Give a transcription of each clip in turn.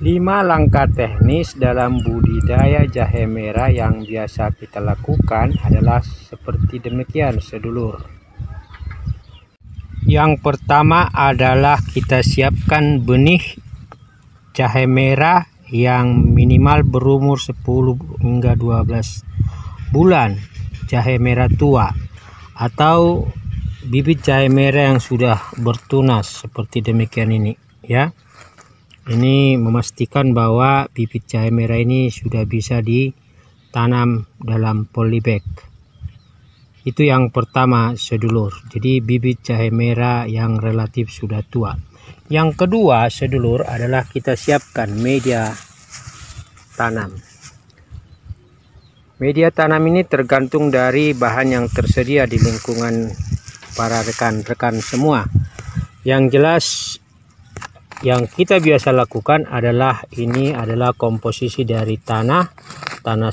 5 langkah teknis dalam budidaya jahe merah yang biasa kita lakukan adalah seperti demikian, sedulur. Yang pertama adalah kita siapkan benih jahe merah yang minimal berumur 10 hingga 12 bulan, jahe merah tua, atau bibit jahe merah yang sudah bertunas seperti demikian ini ya. Ini memastikan bahwa bibit jahe merah ini sudah bisa ditanam dalam polybag. Itu yang pertama, sedulur. Jadi bibit jahe merah yang relatif sudah tua. Yang kedua, sedulur, adalah kita siapkan media tanam. Media tanam ini tergantung dari bahan yang tersedia di lingkungan para rekan-rekan semua. Yang jelas yang kita biasa lakukan adalah ini adalah komposisi dari tanah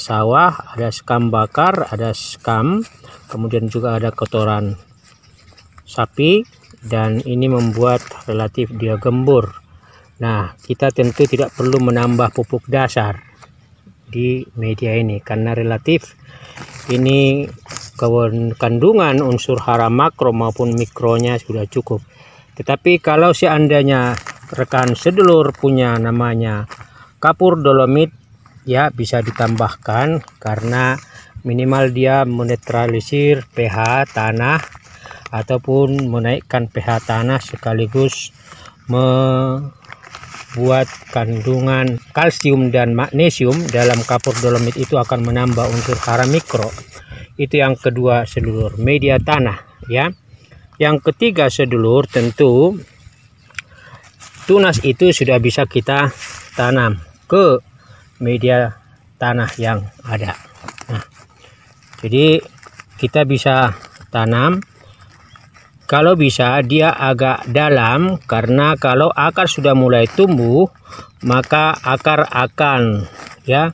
sawah, ada skam bakar, ada skam, kemudian juga ada kotoran sapi, dan ini membuat relatif dia gembur. Nah, kita tentu tidak perlu menambah pupuk dasar di media ini karena relatif ini kandungan unsur hara makro maupun mikronya sudah cukup. Tetapi kalau seandainya rekan sedulur punya namanya kapur dolomit, ya bisa ditambahkan karena minimal dia menetralisir pH tanah ataupun menaikkan pH tanah sekaligus membuat kandungan kalsium dan magnesium dalam kapur dolomit itu akan menambah unsur hara mikro. Itu yang kedua, sedulur, media tanah ya. Yang ketiga, sedulur, tentu tunas itu sudah bisa kita tanam ke media tanah yang ada. Nah, jadi kita bisa tanam, kalau bisa dia agak dalam, karena kalau akar sudah mulai tumbuh maka akar akan ya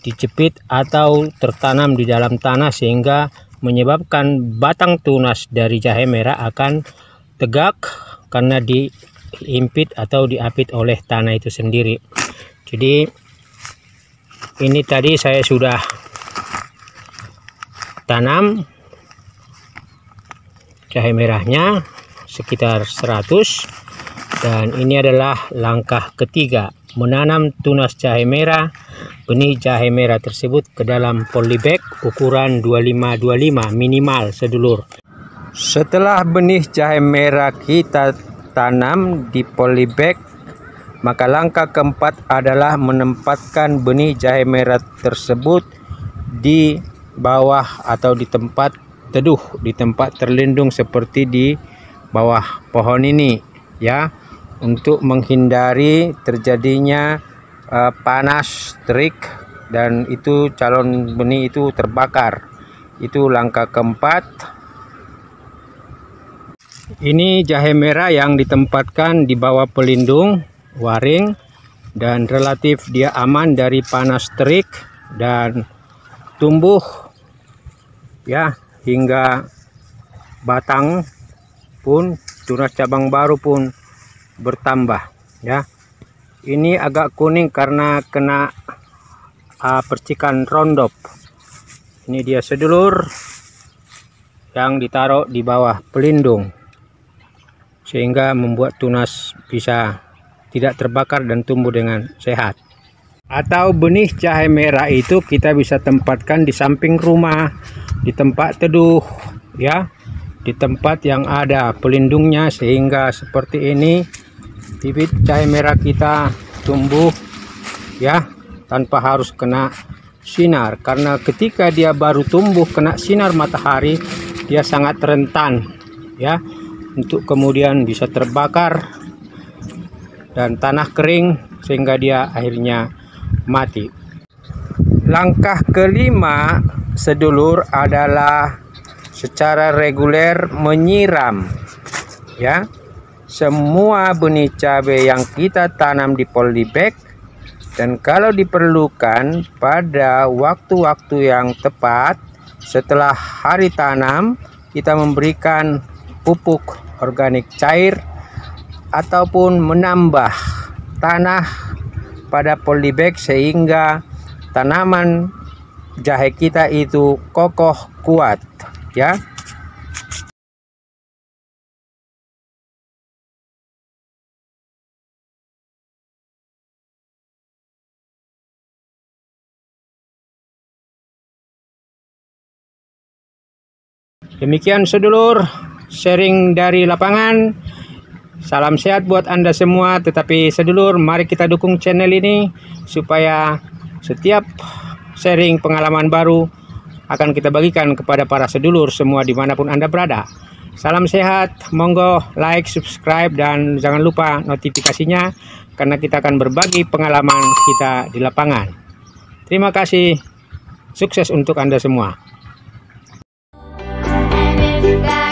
dicepit atau tertanam di dalam tanah sehingga menyebabkan batang tunas dari jahe merah akan tegak karena dihimpit atau diapit oleh tanah itu sendiri. Jadi ini tadi saya sudah tanam jahe merahnya sekitar 100, dan ini adalah langkah ketiga, menanam tunas jahe merah, benih jahe merah tersebut ke dalam polybag ukuran 25-25 minimal, sedulur. Setelah benih jahe merah kita tanam di polybag, maka langkah keempat adalah menempatkan benih jahe merah tersebut di bawah atau di tempat teduh, di tempat terlindung seperti di bawah pohon ini ya, untuk menghindari terjadinya panas terik dan itu calon benih itu terbakar. Itu langkah keempat. Ini jahe merah yang ditempatkan di bawah pelindung waring dan relatif dia aman dari panas terik dan tumbuh ya hingga batang pun, tunas cabang baru pun bertambah ya. Ini agak kuning karena kena percikan rondop. Ini dia, sedulur, yang ditaruh di bawah pelindung sehingga membuat tunas bisa tidak terbakar dan tumbuh dengan sehat. Atau benih jahe merah itu kita bisa tempatkan di samping rumah, di tempat teduh ya, di tempat yang ada pelindungnya, sehingga seperti ini bibit jahe merah kita tumbuh ya tanpa harus kena sinar, karena ketika dia baru tumbuh kena sinar matahari dia sangat rentan ya untuk kemudian bisa terbakar dan tanah kering sehingga dia akhirnya mati. Langkah kelima, sedulur, adalah secara reguler menyiram ya semua benih cabai yang kita tanam di polybag, dan kalau diperlukan pada waktu-waktu yang tepat setelah hari tanam kita memberikan pupuk organik cair ataupun menambah tanah pada polybag sehingga tanaman jahe kita itu kokoh kuat ya. Demikian sedulur, sharing dari lapangan. Salam sehat buat Anda semua. Tetapi sedulur, mari kita dukung channel ini supaya setiap sharing pengalaman baru akan kita bagikan kepada para sedulur semua dimanapun Anda berada. Salam sehat, monggo like, subscribe, dan jangan lupa notifikasinya karena kita akan berbagi pengalaman kita di lapangan. Terima kasih, sukses untuk Anda semua. That